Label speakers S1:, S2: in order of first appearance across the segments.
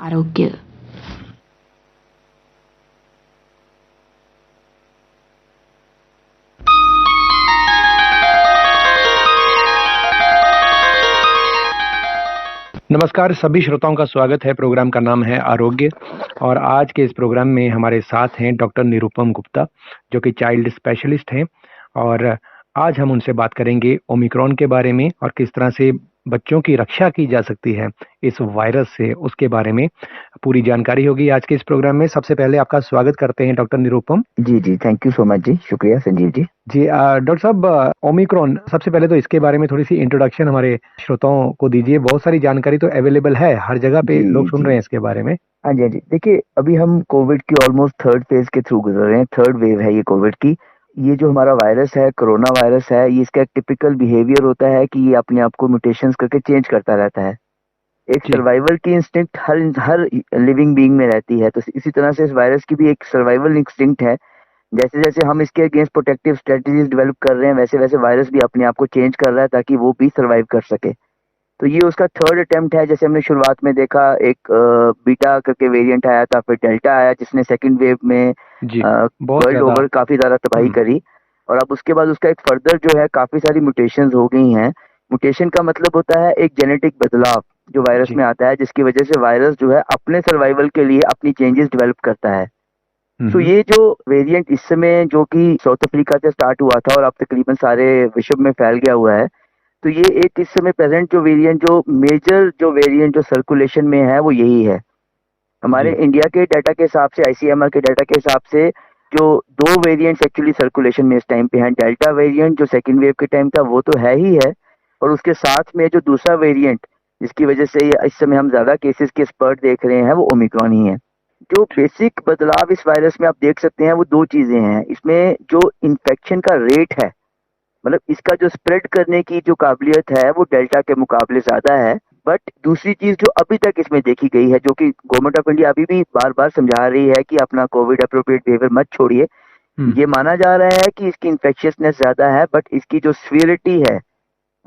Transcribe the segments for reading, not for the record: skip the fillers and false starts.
S1: आरोग्य।
S2: नमस्कार सभी श्रोताओं का स्वागत है। प्रोग्राम का नाम है आरोग्य और आज के इस प्रोग्राम में हमारे साथ हैं डॉक्टर निरुपम गुप्ता जो कि चाइल्ड स्पेशलिस्ट हैं और आज हम उनसे बात करेंगे ओमिक्रॉन के बारे में और किस तरह से बच्चों की रक्षा की जा सकती है इस वायरस से, उसके बारे में पूरी जानकारी होगी आज के इस प्रोग्राम में। सबसे पहले आपका स्वागत करते हैं डॉक्टर निरुपम।
S3: जी, थैंक यू सो मच जी, शुक्रिया संजीव जी।
S2: जी डॉक्टर साहब, ओमिक्रॉन, सबसे पहले तो इसके बारे में थोड़ी सी इंट्रोडक्शन हमारे श्रोताओं को दीजिए। बहुत सारी जानकारी तो अवेलेबल है, हर जगह पे लोग सुन रहे हैं इसके बारे में।
S3: हाँ जी। देखिए, अभी हम कोविड की ऑलमोस्ट थर्ड फेज के थ्रू गुजर रहे हैं, थर्ड वेव है ये कोविड की। ये जो हमारा वायरस है, कोरोना वायरस है, ये इसका एक टिपिकल बिहेवियर होता है कि ये अपने आप को म्यूटेशंस करके चेंज करता रहता है। एक सर्वाइवल की इंस्टिंक्ट हर लिविंग बीइंग में रहती है, तो इसी तरह से इस वायरस की भी एक सर्वाइवल इंस्टिंक्ट है। जैसे जैसे हम इसके अगेंस्ट प्रोटेक्टिव स्ट्रेटजीज डेवलप कर रहे हैं, वैसे वैसे वायरस भी अपने आप को चेंज कर रहा है ताकि वो भी सर्वाइव कर सके। तो ये उसका थर्ड अटेम्प्ट है। जैसे हमने शुरुआत में देखा, एक बीटा करके वेरिएंट आया था, फिर डेल्टा आया जिसने सेकंड वेव में वर्ल्ड ओवर काफी ज्यादा तबाही करी, और अब उसके बाद उसका एक फर्दर जो है काफी सारी म्यूटेशंस हो गई हैं। म्यूटेशन का मतलब होता है एक जेनेटिक बदलाव जो वायरस में आता है, जिसकी वजह से वायरस जो है अपने सर्वाइवल के लिए अपनी चेंजेस डेवलप करता है। तो ये जो वेरिएंट इस समय जो कि साउथ अफ्रीका से स्टार्ट हुआ था और अब तकरीबन सारे विश्व में फैल गया हुआ है, तो ये एक इस समय प्रेजेंट जो वेरिएंट, जो मेजर जो वेरिएंट जो सर्कुलेशन में है, वो यही है। हमारे इंडिया के डाटा के हिसाब से, आईसीएमआर के डाटा के हिसाब से, जो दो वेरिएंट्स एक्चुअली सर्कुलेशन में इस टाइम पे हैं। डेल्टा वेरिएंट जो सेकेंड वेव के टाइम था वो तो है ही है, और उसके साथ में जो दूसरा वेरिएंट जिसकी वजह से इस समय हम ज्यादा केसेस के स्पर्ट देख रहे हैं, वो ओमिक्रॉन ही है। जो बेसिक बदलाव इस वायरस में आप देख सकते हैं वो दो चीजें हैं। इसमें जो इन्फेक्शन का रेट है, मतलब इसका जो स्प्रेड करने की जो काबिलियत है, वो डेल्टा के मुकाबले ज्यादा है। बट दूसरी चीज जो अभी तक इसमें देखी गई है, जो कि गवर्नमेंट ऑफ इंडिया अभी भी बार बार समझा रही है कि अपना कोविड अप्रोप्रिएट बिहेवियर मत छोड़िए, ये माना जा रहा है कि इसकी इन्फेक्शियसनेस ज्यादा है, बट इसकी जो सीवियरिटी है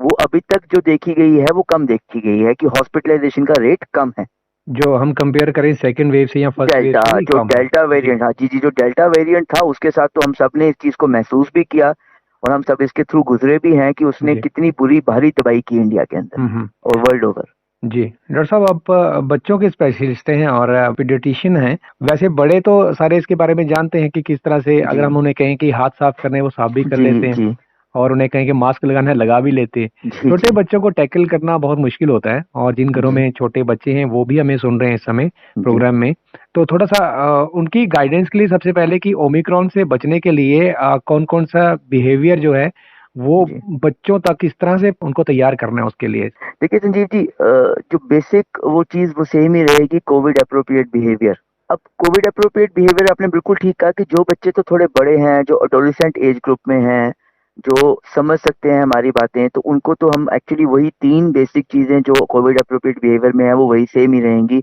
S3: वो अभी तक जो देखी गई है वो कम देखी गई है, कि हॉस्पिटलाइजेशन का रेट कम है
S2: जो हम कंपेयर करें सेकंड वेव से या फर्स्ट वेव से।
S3: जो डेल्टा वेरिएंट, हाँ जी, जो डेल्टा वेरिएंट था उसके साथ तो हम सब ने इस चीज को महसूस भी किया और हम सब इसके थ्रू गुजरे भी हैं कि उसने कितनी बुरी भारी तबाही की इंडिया के अंदर और वर्ल्ड ओवर।
S2: जी डॉक्टर साहब, आप बच्चों के स्पेशलिस्ट हैं और पीडियाट्रिशियन हैं। वैसे बड़े तो सारे इसके बारे में जानते हैं कि किस तरह से अगर हम उन्हें कहें कि हाथ साफ करने, वो साफ भी कर लेते हैं, और उन्हें कहें कि मास्क लगाना है, लगा भी लेते हैं। छोटे बच्चों को टैकल करना बहुत मुश्किल होता है, और जिन घरों में छोटे बच्चे हैं वो भी हमें सुन रहे हैं इस समय प्रोग्राम में। तो थोड़ा सा उनकी गाइडेंस के लिए सबसे पहले कि ओमिक्रॉन से बचने के लिए कौन कौन सा बिहेवियर जो है वो बच्चों तक किस तरह से उनको तैयार करना है उसके लिए।
S3: देखिए संजीव जी, जो बेसिक वो चीज वो सेम ही रहेगी, कोविड अप्रोप्रिएट बिहेवियर। अब कोविड अप्रोप्रिएट बिहेवियर आपने बिल्कुल ठीक कहा कि जो बच्चे तो थोड़े बड़े हैं, जो एडोलेसेंट एज ग्रुप में हैं, जो समझ सकते हैं हमारी बातें, तो उनको तो हम एक्चुअली वही तीन बेसिक चीजें जो कोविड अप्रोप्रिएट बिहेवियर में है वो वही सेम ही रहेंगी,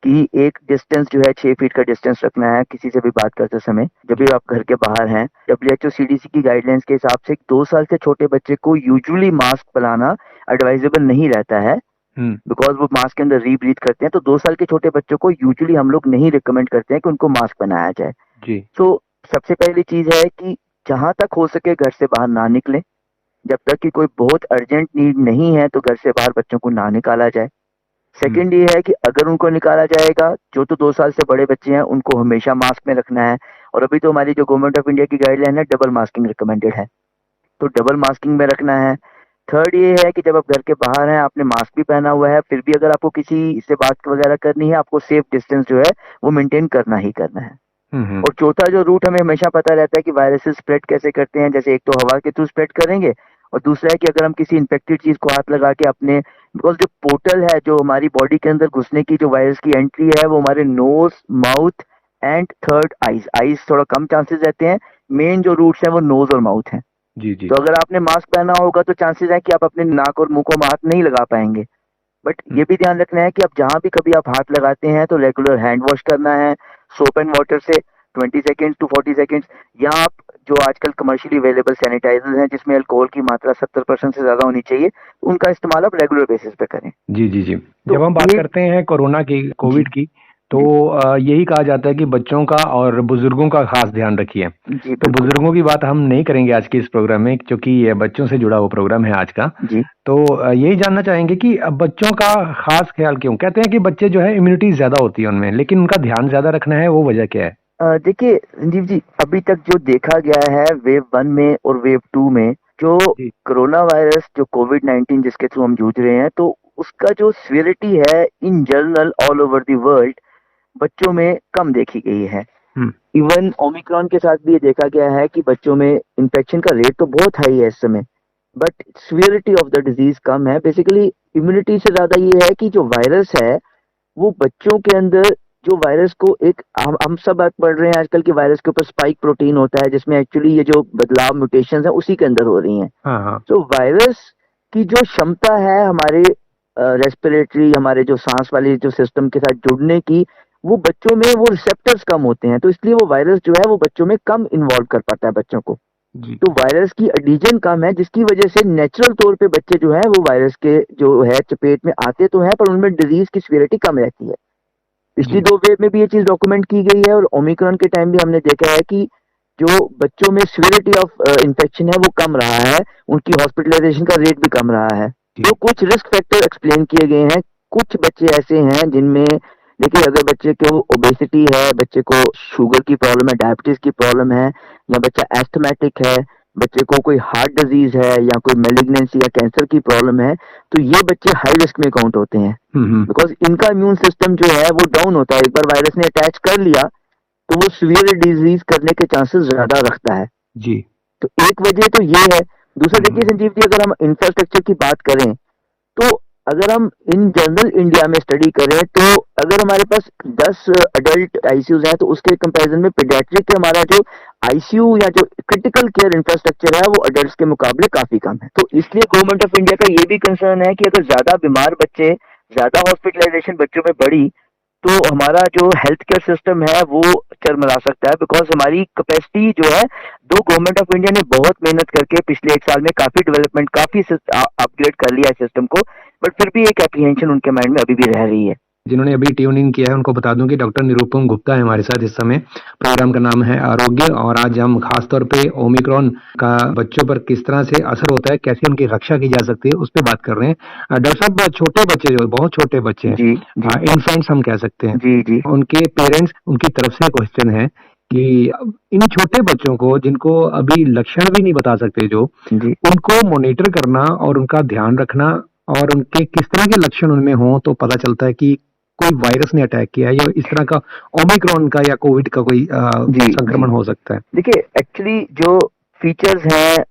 S3: कि एक डिस्टेंस जो है 6 फीट का डिस्टेंस रखना है किसी से भी बात करते समय, जब भी आप घर के बाहर हैं। WHO CDC की गाइडलाइंस के हिसाब से 2 साल से छोटे बच्चे को यूजुअली मास्क पहनाना एडवाइजेबल नहीं रहता है, बिकॉज वो मास्क के अंदर रीब्रीथ करते हैं। तो 2 साल के छोटे बच्चों को यूजुअली हम लोग नहीं रिकमेंड करते हैं कि उनको मास्क पहनाया जाए। तो सबसे पहली चीज है कि जहां तक हो सके घर से बाहर ना निकलें, जब तक कि कोई बहुत अर्जेंट नीड नहीं है तो घर से बाहर बच्चों को ना निकाला जाए। सेकंड ये है कि अगर उनको निकाला जाएगा, जो तो 2 साल से बड़े बच्चे हैं, उनको हमेशा मास्क में रखना है। और अभी तो हमारी जो गवर्नमेंट ऑफ इंडिया की गाइडलाइन है, डबल मास्किंग रिकमेंडेड है, तो डबल मास्किंग में रखना है। थर्ड ये है कि जब आप घर के बाहर हैं, आपने मास्क भी पहना हुआ है, फिर भी अगर आपको किसी से बात वगैरह करनी है, आपको सेफ डिस्टेंस जो है वो मेंटेन करना ही करना है। और चौथा जो रूट हमें हमेशा पता रहता है कि वायरसेस स्प्रेड कैसे करते हैं, जैसे एक तो हवा के थ्रू स्प्रेड करेंगे, और दूसरा है कि अगर हम किसी इन्फेक्टेड चीज को हाथ लगा के अपने, बिकॉज जो पोर्टल है जो हमारी बॉडी के अंदर घुसने की, जो वायरस की एंट्री है, वो हमारे nose, mouth and third eyes थोड़ा कम चांसेस रहते हैं। मेन जो रूट्स हैं वो नोज और माउथ हैं। तो अगर आपने मास्क पहना होगा तो चांसेस है कि आप अपने नाक और मुंह को हाथ नहीं लगा पाएंगे। बट ये भी ध्यान रखना है कि आप जहां भी कभी आप हाथ लगाते हैं तो रेगुलर हैंड वॉश करना है सोप एंड वाटर से, 20 सेकेंड टू 40 सेकेंड्स, या आप जो आजकल कमर्शियली अवेलेबल सैनिटाइजर्स हैं जिसमें अल्कोहल की मात्रा 70% से ज्यादा होनी चाहिए, उनका इस्तेमाल आप रेगुलर बेसिस पे करें।
S2: जी जी जी।
S3: तो
S2: जब हम बात
S3: ये
S2: करते हैं कोरोना की, कोविड की, तो यही कहा जाता है कि बच्चों का और बुजुर्गों का खास ध्यान रखिए।
S3: जी
S2: तो
S3: बिल्कुल
S2: बुजुर्गों की बात हम नहीं करेंगे आज के इस प्रोग्राम में, क्योंकि ये बच्चों से जुड़ा हुआ प्रोग्राम है आज का।
S3: जी।
S2: तो यही जानना चाहेंगे कि बच्चों का खास ख्याल क्यों? कहते हैं कि बच्चे जो है इम्यूनिटी ज्यादा होती है उनमें, लेकिन उनका ध्यान ज्यादा रखना है, वो वजह क्या है?
S3: देखिए संजीव जी, अभी तक जो देखा गया है वेव 1 में और वेव 2 में, जो
S2: जी
S3: कोरोना वायरस, जो कोविड-19 जिसके थ्रू हम जूझ रहे हैं, तो उसका जो सीवियरिटी है in general all over the world बच्चों में कम देखी गई है।
S2: हम्म
S3: इवन ओमिक्रॉन के साथ भी ये देखा गया है कि बच्चों में इन्फेक्शन का रेट तो बहुत हाई है इस समय, but severity of the disease कम है। बेसिकली इम्यूनिटी से ज्यादा ये है कि जो वायरस है वो बच्चों के अंदर, जो वायरस को एक हम सब बात पढ़ रहे हैं आजकल के वायरस के ऊपर स्पाइक प्रोटीन होता है जिसमें एक्चुअली ये जो बदलाव म्यूटेशन है उसी के अंदर हो रही हैं।
S2: हाँ हाँ।
S3: तो वायरस की जो क्षमता है हमारे रेस्पिरेटरी, हमारे जो सांस वाले जो सिस्टम के साथ जुड़ने की, वो बच्चों में वो रिसेप्टर्स कम होते हैं, तो इसलिए वो वायरस जो है वो बच्चों में कम इन्वॉल्व कर पाता है बच्चों को।
S2: जी
S3: तो वायरस की एडिजन कम है, जिसकी वजह से नेचुरल तौर पे बच्चे जो है वो वायरस के जो है चपेट में आते तो है, पर उनमें डिजीज की सीवियरिटी कम रहती है। पिछली
S2: जी।
S3: 2 वेव में भी ये चीज डॉक्यूमेंट की गई है, और ओमिक्रॉन के टाइम भी हमने देखा है कि जो बच्चों में सीवियरिटी ऑफ इन्फेक्शन है वो कम रहा है, उनकी हॉस्पिटलाइजेशन का रेट भी कम रहा है।
S2: जी
S3: तो कुछ रिस्क फैक्टर एक्सप्लेन किए गए हैं। कुछ बच्चे ऐसे हैं जिनमें, देखिए अगर बच्चे को ओबेसिटी है, बच्चे को शुगर की प्रॉब्लम है, डायबिटीज की प्रॉब्लम है, या बच्चा एस्थमेटिक है, बच्चे को कोई हार्ट डिजीज है, या कोई मेलिग्नेंसी या कैंसर की प्रॉब्लम है, तो ये बच्चे हाई रिस्क में काउंट होते हैं, बिकॉज इनका इम्यून सिस्टम जो है वो डाउन होता है। एक बार वायरस ने अटैच कर लिया तो वो सीवियर डिजीज करने के चांसेस ज्यादा रखता है।
S2: जी।
S3: तो एक वजह तो ये है। दूसरा देखिए संजीव जी, अगर हम इंफ्रास्ट्रक्चर की बात करें, तो अगर हम इन जनरल इंडिया में स्टडी करें, तो अगर हमारे पास 10 अडल्ट आईसीयूज हैं, तो उसके कंपैरिजन में पीडियाट्रिक के हमारा जो आईसीयू या जो क्रिटिकल केयर इंफ्रास्ट्रक्चर है वो अडल्ट्स के मुकाबले काफी कम है। तो इसलिए गवर्नमेंट ऑफ इंडिया का ये भी कंसर्न है कि अगर ज्यादा बीमार बच्चे, ज्यादा हॉस्पिटलाइजेशन बच्चों में बढ़ी, तो हमारा जो हेल्थ केयर सिस्टम है वो चरमरा सकता है, बिकॉज हमारी कैपेसिटी जो है, दो गवर्नमेंट ऑफ इंडिया ने बहुत मेहनत करके पिछले 1 साल में काफी डेवलपमेंट, काफी अपग्रेड कर लिया है सिस्टम को, बट फिर भी एक एप्रीहेंशन उनके माइंड में अभी भी रह रही है।
S2: जिन्होंने अभी ट्यून इन किया है उनको बता दूं कि डॉक्टर निरुपम गुप्ता है हमारे साथ इस समय। प्रोग्राम का नाम है आरोग्य, और आज हम खासतौर पे ओमिक्रॉन का बच्चों पर किस तरह से असर होता है, कैसे उनकी रक्षा की जा सकती है, उस पर बात कर रहे हैं। डॉक्टर साहब, छोटे बच्चे, जो बहुत छोटे बच्चे हैं, इन्फेंट्स हम कह सकते हैं,
S3: जी जी,
S2: उनके पेरेंट्स, उनकी तरफ से क्वेश्चन है कि इन छोटे बच्चों को, जिनको अभी लक्षण भी नहीं बता सकते, जो उनको मॉनिटर करना और उनका ध्यान रखना, और उनके किस तरह के लक्षण उनमें हो तो पता चलता है कि कोई वायरस ने अटैक किया है, या इस तरह का ओमिक्रॉन का या कोविड का कोई संक्रमण हो सकता है।
S3: देखिए एक्चुअली जो फीचर्स हैं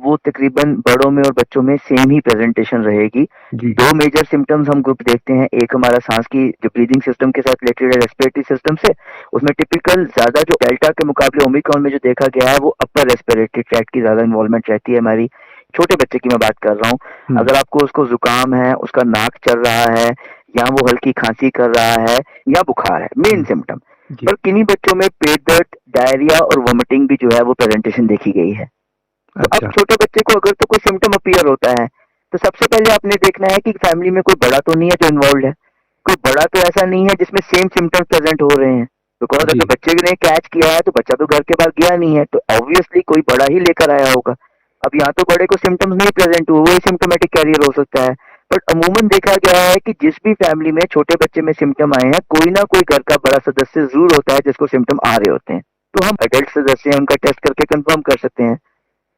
S3: वो तकरीबन बड़ों में और बच्चों में सेम ही प्रेजेंटेशन रहेगी। 2 मेजर सिम्टम्स हम ग्रुप देखते हैं। एक हमारा सांस की जो ब्रीदिंग सिस्टम के साथ रिलेटेड है, रेस्पिरेटरी सिस्टम से, उसमें टिपिकल ज्यादा जो डेल्टा के मुकाबले ओमिक्रॉन में जो देखा गया है वो अपर रेस्पिरेटरी ट्रैक्ट की ज्यादा इन्वॉल्वमेंट रहती है हमारी। छोटे बच्चे की मैं बात कर रहा हूँ, अगर आपको उसको जुकाम है, उसका नाक चल रहा है, या वो हल्की खांसी कर रहा है, या बुखार है, मेन सिम्टम, पर किन्हीं बच्चों में पेट दर्द, डायरिया और वोमिटिंग भी जो है वो प्रेजेंटेशन देखी गई है। तो अब छोटे बच्चे को अगर तो कोई सिम्टम अपीयर होता है, तो सबसे पहले आपने देखना है कि फैमिली में कोई बड़ा तो नहीं है जो इन्वॉल्व है, कोई बड़ा तो ऐसा नहीं है जिसमें सेम सिम्टम्स प्रेजेंट हो रहे हैं। बिकॉज अगर बच्चे ने कैच किया है तो बच्चा तो घर के बाहर गया नहीं है, तो ऑब्वियसली कोई बड़ा ही लेकर आया होगा। अब यहाँ तो बड़े को सिम्टम्स नहीं प्रेजेंट हुए, वही सिम्टोमेटिक कैरियर हो सकता है। बट अमूमन देखा गया है कि जिस भी फैमिली में छोटे बच्चे में सिम्टम आए हैं, कोई ना कोई घर का बड़ा सदस्य जरूर होता है जिसको सिम्टम आ रहे होते हैं। तो हम अडल्ट सदस्य हैं, उनका टेस्ट करके कंफर्म कर सकते हैं,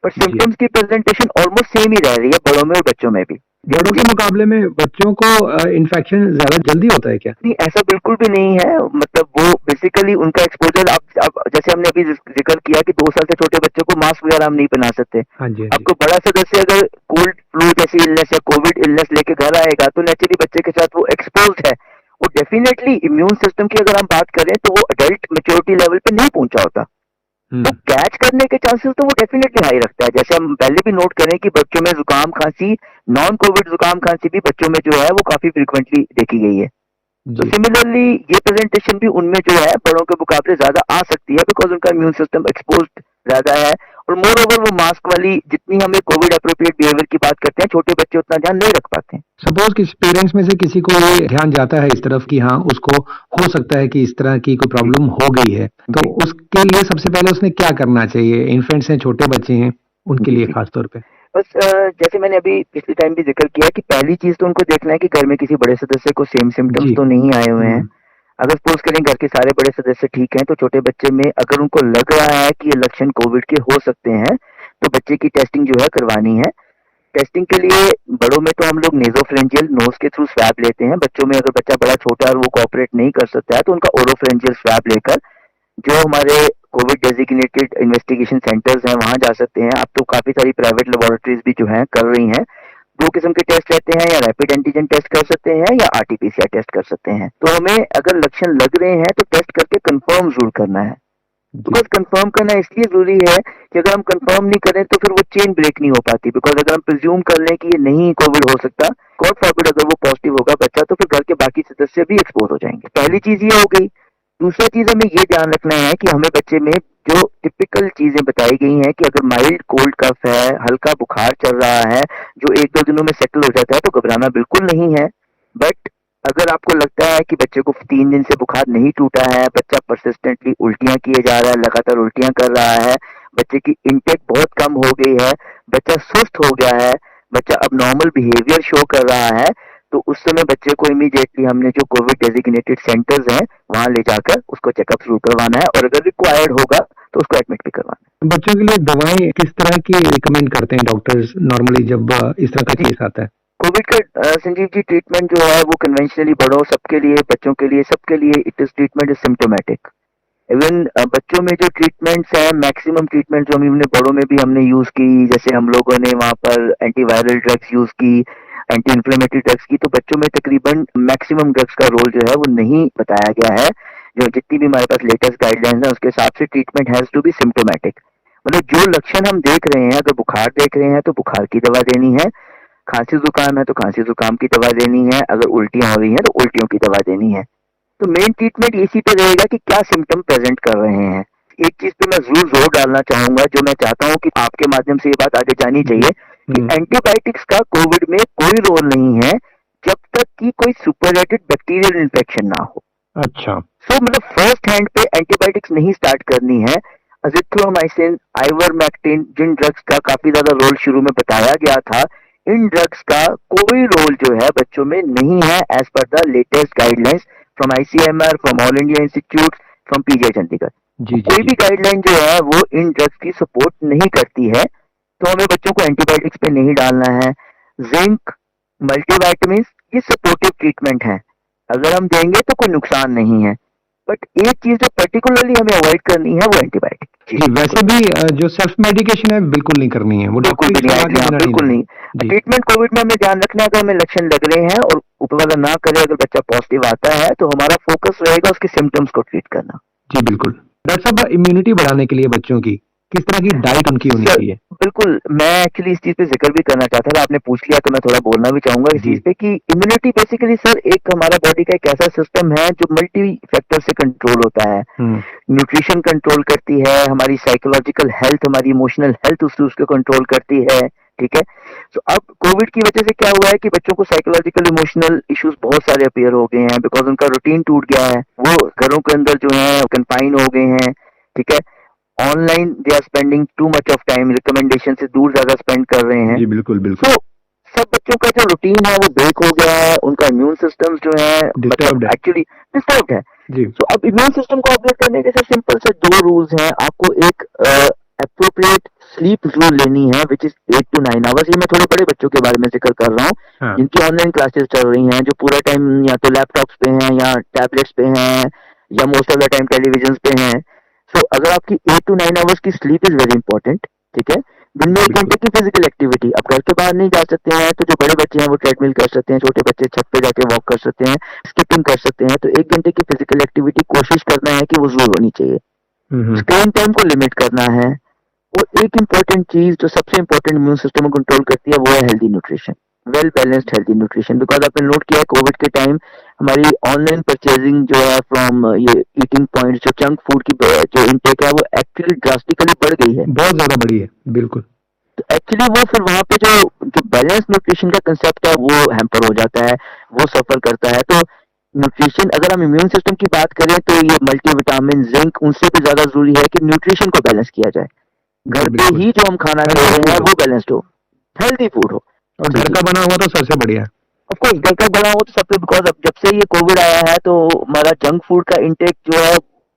S3: पर सिम्टम्स की प्रेजेंटेशन ऑलमोस्ट सेम ही रह रही है बड़ों में और बच्चों में भी।
S2: बड़ों के मुकाबले में बच्चों को इन्फेक्शन ज्यादा जल्दी होता है क्या?
S3: नहीं, ऐसा बिल्कुल भी नहीं है। मतलब वो बेसिकली उनका एक्सपोजर, आप जैसे हमने अभी जिक्र किया कि 2 साल से छोटे बच्चों को मास्क वगैरह हम नहीं पहना सकते। आपको बड़ा सदस्य अगर कोल्ड फ्लू जैसी इलनेस या कोविड इलनेस लेके घर आएगा, तो नेचुरली बच्चे के साथ वो एक्सपोज है, वो डेफिनेटली इम्यून सिस्टम की अगर हम बात करें तो वो अडल्ट मेच्योरिटी लेवल पे नहीं पहुंचा होता, तो कैच करने के चांसेस तो वो डेफिनेटली हाई रखता है। जैसे हम पहले भी नोट करें कि बच्चों में जुकाम खांसी, नॉन कोविड जुकाम खांसी भी बच्चों में जो है वो काफी फ्रीक्वेंटली देखी गई है। तो सिमिलरली ये प्रेजेंटेशन भी उनमें जो है बड़ों के मुकाबले ज्यादा आ सकती है, बिकॉज उनका इम्यून सिस्टम एक्सपोज ज्यादा है। और मोर ओवर वो मास्क वाली जितनी हमें कोविड अप्रोप्रिएट बिहेवियर की बात करते हैं, छोटे बच्चे उतना ध्यान नहीं रख पाते हैं।
S2: सपोज किसी पेरेंट्स में से किसी को ये ध्यान जाता है इस तरफ कि हाँ उसको हो सकता है कि इस तरह की कोई प्रॉब्लम हो गई है, तो उसके लिए सबसे पहले उसने क्या करना चाहिए? इन्फेंट्स हैं, छोटे बच्चे हैं, उनके लिए खास तौर पे।
S3: बस जैसे मैंने अभी पिछले टाइम भी जिक्र किया कि पहली चीज तो उनको देखना है कि घर में किसी बड़े सदस्य को सेम सिम्टम्स तो नहीं आए हुए हैं। अगर सपोज करें घर के सारे बड़े सदस्य ठीक हैं, तो छोटे बच्चे में अगर उनको लग रहा है कि ये लक्षण कोविड के हो सकते हैं, तो बच्चे की टेस्टिंग जो है करवानी है। टेस्टिंग के लिए बड़ों में तो हम लोग नेजोफ्रेंजियल नोज के थ्रू स्वैब लेते हैं। बच्चों में अगर बच्चा बड़ा छोटा और वो कोऑपरेट नहीं कर सकता है, तो उनका ओरोफ्रेंजियल स्वैब लेकर जो हमारे कोविड डेजिग्नेटेड इन्वेस्टिगेशन सेंटर्स हैं वहां जा सकते हैं। अब तो काफी सारी प्राइवेट लेबोरेटरीज भी जो हैं कर रही हैं। 2 किस्म के टेस्ट रहते हैं, या रैपिड एंटीजन टेस्ट कर सकते हैं या आरटीपीसीआर टेस्ट कर सकते हैं। तो हमें अगर लक्षण लग रहे हैं तो टेस्ट करके कंफर्म जरूर करना है। बिकॉज कंफर्म करना इसलिए जरूरी है कि अगर हम कंफर्म नहीं करें तो फिर वो चेन ब्रेक नहीं हो पाती। बिकॉज अगर हम प्रिज्यूम कर लें कि ये नहीं कोविड हो सकता, गॉड फॉरबिड अगर वो पॉजिटिव होगा बच्चा, तो फिर घर के बाकी सदस्य भी एक्सपोज हो जाएंगे। पहली चीज ये हो गई। दूसरा चीज हमें ये ध्यान रखना है कि हमें बच्चे में जो टिपिकल चीजें बताई गई हैं कि अगर माइल्ड कोल्ड कफ है, हल्का बुखार चल रहा है, जो 1-2 दिनों में सेटल हो जाता है, तो घबराना बिल्कुल नहीं है। बट अगर आपको लगता है कि बच्चे को 3 दिन से बुखार नहीं टूटा है, बच्चा परसिस्टेंटली उल्टियां किए जा रहा है, लगातार उल्टियां कर रहा है, बच्चे की इंटेक बहुत कम हो गई है, बच्चा सुस्त हो गया है, बच्चा अब नॉर्मल बिहेवियर शो कर रहा है, तो उस समय बच्चे को इमीडिएटली हमने जो कोविड डेजिग्नेटेड सेंटर्स हैं वहां ले जाकर उसको चेकअप शुरू करवाना है, और अगर रिक्वायर्ड होगा तो उसको एडमिट भी करवाना है।
S2: बच्चों के लिए दवाएं किस तरह की रिकमेंड करते हैं डॉक्टर्स नॉर्मली जब इस तरह का केस आता है?
S3: कोविड का संजीव जी ट्रीटमेंट जो है वो कन्वेंशनली बड़ों सबके लिए, बच्चों के लिए, सबके लिए it is treatment is symptomatic. Even बच्चों में जो ट्रीटमेंट्स हैं, मैक्सिमम ट्रीटमेंट जो हमने बड़ों में भी हमने यूज की, जैसे हम लोगों ने वहां पर एंटीवायरल ड्रग्स यूज की, एंटी इन्फ्लेमेटरी ड्रग्स की, तो बच्चों में तकरीबन मैक्सिमम ड्रग्स का रोल जो है वो नहीं बताया गया है। जो जितनी भी हमारे पास लेटेस्ट गाइडलाइंस है उसके हिसाब से treatment has to be symptomatic. मतलब जो लक्षण हम देख रहे हैं, अगर बुखार देख रहे हैं तो बुखार की दवा देनी है, खांसी जुकाम है तो खांसी जुकाम की दवा देनी है, अगर उल्टियां हो रही हैं तो उल्टियों की दवा देनी है। तो मेन ट्रीटमेंट इसी पे रहेगा कि क्या सिम्टम प्रेजेंट कर रहे हैं। एक चीज पे मैं जरूर जोर डालना चाहूंगा, जो मैं चाहता हूं कि आपके माध्यम से ये बात आगे जानी चाहिए, कि एंटीबायोटिक्स का कोविड में कोई रोल नहीं है जब तक कि कोई सुपरलेटेड बैक्टीरियल इन्फेक्शन ना हो।
S2: अच्छा।
S3: मतलब फर्स्ट हैंड पे एंटीबायोटिक्स नहीं स्टार्ट करनी है। अजिथ्रोमाइसिन, आइवरमेक्टिन, जिन ड्रग्स का काफी ज्यादा रोल शुरू में बताया गया था, इन ड्रग्स का कोई रोल जो है बच्चों में नहीं है as per the latest guidelines from ICMR, from All India Institute, from PGI Chandigarh. कोई भी गाइडलाइन जो है वो इन ड्रग्स की सपोर्ट नहीं करती है, तो हमें बच्चों को एंटीबायोटिक्स पे नहीं डालना है। जिंक, मल्टीविटामिन ये सपोर्टिव ट्रीटमेंट है, अगर हम देंगे तो कोई नुकसान नहीं है। बट एक चीज जो पर्टिकुलरली हमें अवॉइड करनी है वो एंटीबायोटिक।
S2: वैसे भी जो सेल्फ मेडिकेशन है बिल्कुल नहीं करनी है, वो
S3: बिल्कुल नहीं। ट्रीटमेंट कोविड में हमें ध्यान रखना है, अगर हमें लक्षण लग रहे हैं और ऊपर वाला ना करे, अगर बच्चा पॉजिटिव आता है तो हमारा फोकस रहेगा उसके सिम्टम्स को ट्रीट करना।
S2: जी बिल्कुल। डॉक्टर साहब, इम्यूनिटी बढ़ाने के लिए बच्चों की किस तरह की डाइट उनकी होनी चाहिए?
S3: बिल्कुल, मैं एक्चुअली इस चीज पे जिक्र भी करना चाहता था, आपने पूछ लिया तो मैं थोड़ा बोलना भी चाहूंगा इस चीज पे कि इम्यूनिटी बेसिकली सर एक हमारा बॉडी का एक ऐसा सिस्टम है जो मल्टी फैक्टर से कंट्रोल होता है। न्यूट्रिशन कंट्रोल करती है, हमारी साइकोलॉजिकल हेल्थ, हमारी इमोशनल हेल्थ उसको कंट्रोल करती है। ठीक है, तो अब कोविड की वजह से क्या हुआ है कि बच्चों को साइकोलॉजिकल इमोशनल इश्यूज बहुत सारे अपीयर हो गए हैं, बिकॉज उनका रूटीन टूट गया है, वो घरों के अंदर जो है कन्फाइन हो गए हैं। ठीक है, online they are spending too much of time, recommendation से दूर ज्यादा स्पेंड कर रहे हैं।
S2: जी बिल्कुल बिल्कुल।
S3: तो सब बच्चों का जो रूटीन है वो ब्रेक हो गया है, उनका इम्यून सिस्टम जो है एक्चुअली डिस्टर्ब्ड है। जी। तो अब इम्यून सिस्टम को अपडेट करने के लिए सिंपल से 2 रूल्स हैं। आपको एक अप्रोप्रिएट स्लीप जरूर लेनी है, विच इज 8 to 9 आवर्स। ये मैं थोड़े बड़े बच्चों के बारे में जिक्र कर रहा हूँ। हाँ। जिनकी ऑनलाइन क्लासेस चल रही हैं, जो पूरा टाइम या तो लैपटॉप्स पे हैं या टैबलेट्स पे हैं या most of the time television पे हैं। सो अगर आपकी 8 to 9 आवर्स की स्लीप इज वेरी इंपॉर्टेंट। ठीक है, दिन में 1 घंटे की फिजिकल एक्टिविटी। अब घर के बाहर नहीं जा सकते हैं तो जो बड़े बच्चे हैं वो ट्रेडमिल कर सकते हैं, छोटे बच्चे छत पे जाके वॉक कर सकते हैं, स्किपिंग कर सकते हैं। तो 1 घंटे की फिजिकल एक्टिविटी कोशिश करना है कि वो जरूर होनी चाहिए। स्क्रीन टाइम को लिमिट करना है। और एक इम्पोर्टेंट चीज जो सबसे इम्पोर्टेंट इम्यून सिस्टम को कंट्रोल करती है वो है healthy nutrition. Well balanced healthy nutrition. Because आपने नोट किया है कोविड के टाइम हमारी ऑनलाइन परचेजिंग जो है फ्रॉम ये ईटिंग पॉइंट, जो जंक फूड की जो इनटेक है वो एक्चुअली ड्रास्टिकली बढ़ गई है,
S2: बहुत ज्यादा बढ़ी है, बिल्कुल।
S3: तो एक्चुअली वो फिर वहां पे जो बैलेंस न्यूट्रिशन का कंसेप्ट है वो हैम्पर हो जाता है, वो सफर करता है। तो न्यूट्रिशन, अगर हम इम्यून सिस्टम की बात करें तो ये मल्टीविटामिन, जिंक, उनसे भी ज्यादा जरूरी है कि न्यूट्रिशन को बैलेंस किया जाए। घर पे ही जो हम खाना खा रहे हैं वो बैलेंस्ड हो, हेल्दी फूड हो,
S2: और घर का बना हुआ तो सबसे बढ़िया है।
S3: ऑफ कोर्स घर का बना हुआ तो सबसे, बिकॉज अब जब से ये कोविड आया है तो हमारा जंक फूड का इंटेक जो है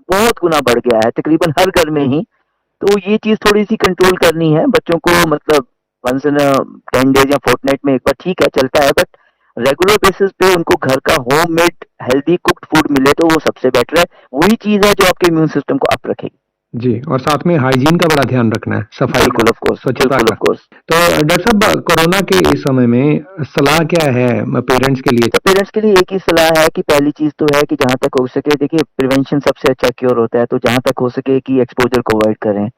S3: बहुत गुना बढ़ गया है, तकरीबन हर घर में ही। तो ये चीज थोड़ी सी कंट्रोल करनी है बच्चों को, मतलब वंस इन 10 डेज या फोर्टनाइट में एक बार ठीक है चलता है, बट रेगुलर बेसिस पे उनको घर का home made healthy cooked food मिले तो वो सबसे बेटर है। वही चीज है जो आपके इम्यून सिस्टम को अप रखेगी।
S2: जी, और साथ में हाइजीन का बड़ा ध्यान रखना है, सफाई का, स्वच्छता का। तो डॉक्टर साहब, कोरोना के इस समय में सलाह क्या है पेरेंट्स के लिए?
S3: तो पेरेंट्स के लिए एक ही सलाह है कि पहली चीज तो है कि जहां तक हो सके, देखिए प्रिवेंशन सबसे अच्छा क्योर होता है, तो जहां तक हो सके कि एक्सपोजर को अवॉइड करें।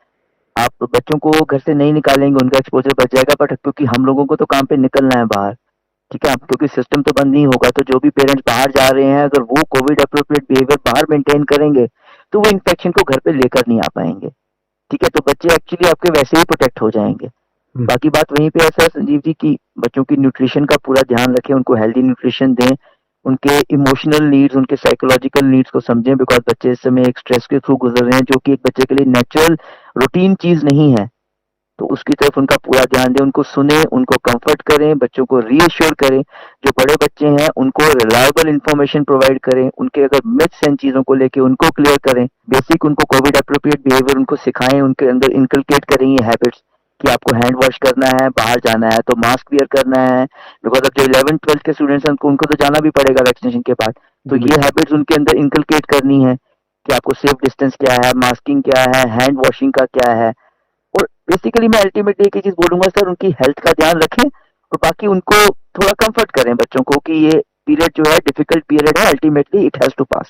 S3: आप बच्चों को घर से नहीं निकालेंगे, उनका एक्सपोजर बच जाएगा, बट क्योंकि हम लोगों को तो काम पे निकलना है बाहर, ठीक है, क्योंकि सिस्टम तो बंद नहीं होगा, तो जो भी पेरेंट्स बाहर जा रहे हैं अगर वो कोविड अप्रोप्रिएट बिहेवियर बाहर मेंटेन करेंगे तो वो इन्फेक्शन को घर पे लेकर नहीं आ पाएंगे, ठीक है। तो बच्चे एक्चुअली आपके वैसे ही प्रोटेक्ट हो जाएंगे। बाकी बात वहीं पे ऐसा है संजीव जी की बच्चों की न्यूट्रिशन का पूरा ध्यान रखें, उनको हेल्दी न्यूट्रिशन दें, उनके इमोशनल नीड्स, उनके साइकोलॉजिकल नीड्स को समझें, बिकॉज बच्चे इस समय एक स्ट्रेस के थ्रू गुजर रहे हैं जो कि एक बच्चे के लिए नेचुरल रूटीन चीज नहीं है। तो उसकी तरफ उनका पूरा ध्यान दें, उनको सुने, उनको कंफर्ट करें, बच्चों को रीअश्योर करें। जो बड़े बच्चे हैं उनको रिलायबल इंफॉर्मेशन प्रोवाइड करें, उनके अगर मिथ्स हैं चीजों को लेके उनको क्लियर करें, बेसिक उनको कोविड अप्रोप्रिएट बिहेवियर उनको सिखाएं, उनके अंदर इनकलकेट करें ये हैबिट्स कि आपको हैंड वॉश करना है, बाहर जाना है तो मास्क वियर करना है, बिकॉज अब जो 11th-12th के स्टूडेंट्स हैं उनको तो जाना भी पड़ेगा वैक्सीनेशन के बाद, तो ये हैबिट्स उनके अंदर इनकलकेट करनी है कि आपको सेफ डिस्टेंस क्या है, मास्किंग क्या है, हैंड वॉशिंग का क्या है। और बेसिकली मैं अल्टीमेटली एक ही चीज बोलूंगा सर, उनकी हेल्थ का ध्यान रखें और बाकी उनको थोड़ा कंफर्ट करें बच्चों को कि ये पीरियड जो है डिफिकल्ट पीरियड है, अल्टीमेटली इट हैज टू पास।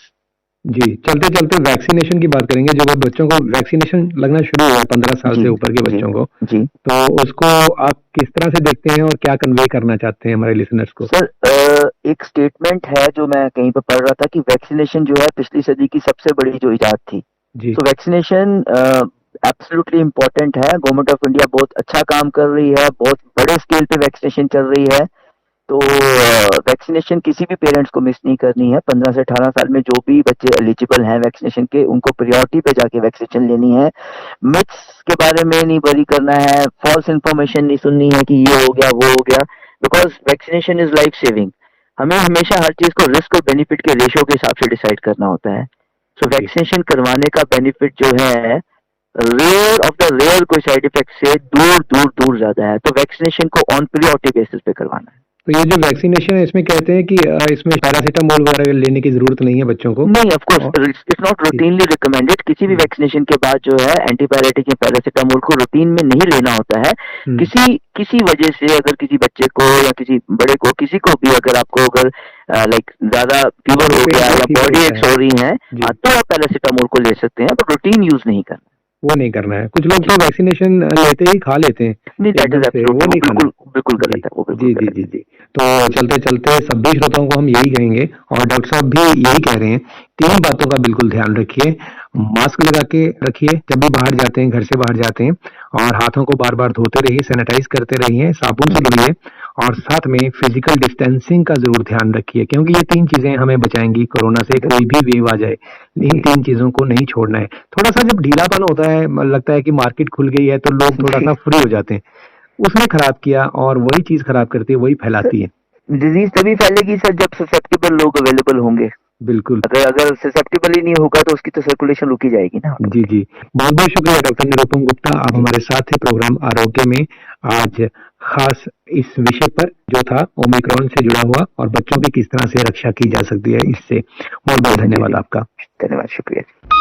S2: जी, चलते चलते वैक्सीनेशन की बात करेंगे। जब बच्चों को वैक्सीनेशन लगना शुरू हुआ 15 साल से ऊपर के बच्चों को,
S3: जी,
S2: तो उसको आप किस तरह से देखते हैं और क्या कन्वे करना चाहते हैं हमारे लिसनर्स को?
S3: सर एक स्टेटमेंट है जो मैं कहीं पर पढ़ रहा था कि वैक्सीनेशन जो है पिछली सदी की सबसे बड़ी जो इजाद थी। तो वैक्सीनेशन एब्सोल्युटली इम्पोर्टेंट है, गवर्नमेंट ऑफ इंडिया बहुत अच्छा काम कर रही है, बहुत बड़े स्केल पे वैक्सीनेशन चल रही है। तो वैक्सीनेशन किसी भी पेरेंट्स को मिस नहीं करनी है। 15 से 18 साल में जो भी बच्चे एलिजिबल हैं वैक्सीनेशन के, उनको प्रायोरिटी पे जाके वैक्सीनेशन लेनी है। मिथ्स के बारे में नहीं वरी करना है, फॉल्स इन्फॉर्मेशन नहीं सुननी है कि ये हो गया वो हो गया, because vaccination is life saving. हमें हमेशा हर चीज को रिस्क और बेनिफिट के रेशियो के हिसाब से डिसाइड करना होता है। सो वैक्सीनेशन करवाने का बेनिफिट जो है रेयर ऑफ द रेयर कोई साइड इफेक्ट से दूर दूर दूर ज्यादा है, तो वैक्सीनेशन को ऑन पीरियोडिक बेसिस पे करवाना है।
S2: तो ये जो वैक्सीनेशन है इसमें कहते हैं कि इसमें पैरासीटामोल वगैरह लेने की जरूरत नहीं है बच्चों को?
S3: नहीं, of course it's not routinely recommended. किसी भी वैक्सीनेशन के बाद जो है एंटीबायोटिक या पैरासीटामोल को रूटीन में नहीं लेना होता है। किसी वजह से अगर किसी बच्चे को या किसी बड़े को, किसी को भी अगर आपको अगर लाइक ज्यादा फीवर हो गया या बॉडी एक्स हो रही है तो आप पैरासीटामोल को ले सकते हैं, बट रूटीन यूज नहीं करना,
S2: वो नहीं करना है। कुछ लोग तो वैक्सीनेशन लेते ही खा लेते हैं,
S3: नहीं, वो नहीं खाना, बिल्कुल गलत है वो,
S2: जी जी जी जी। तो चलते चलते सभी श्रोताओं को हम यही कहेंगे और डॉक्टर साहब भी यही कह रहे हैं, 3 बातों का बिल्कुल ध्यान रखिए। मास्क लगा के रखिए जब भी बाहर जाते हैं, घर से बाहर जाते हैं, और हाथों को बार बार धोते रहिए, सैनिटाइज करते रहिए, साबुन से धोइए, और साथ में फिजिकल डिस्टेंसिंग का जरूर ध्यान रखिए, क्योंकि ये 3 चीजें हमें बचाएंगी कोरोना से। कोई भी वेव आ जाए, इन 3 चीजों को नहीं छोड़ना है। थोड़ा सा जब ढीलापन होता है, लगता है कि मार्केट खुल गई है, तो लोग थोड़ा सा फ्री हो जाते हैं, उसने खराब किया, और वही चीज खराब करती है, वही फैलाती है।
S3: डिजीज तभी फैलेगी सर जब ससेप्टेबल लोग अवेलेबल होंगे।
S2: बिल्कुल,
S3: अगर ससेप्टेबल ही नहीं होगा तो उसकी तो सर्कुलेशन रुकी जाएगी ना।
S2: जी जी, बहुत बहुत शुक्रिया डॉक्टर निरुपम गुप्ता, आप हमारे साथ थे प्रोग्राम आरोग्य में आज, खास इस विषय पर जो था ओमिक्रॉन से जुड़ा हुआ और बच्चों की किस तरह से रक्षा की जा सकती है इससे। बहुत बहुत धन्यवाद आपका।
S3: धन्यवाद, शुक्रिया।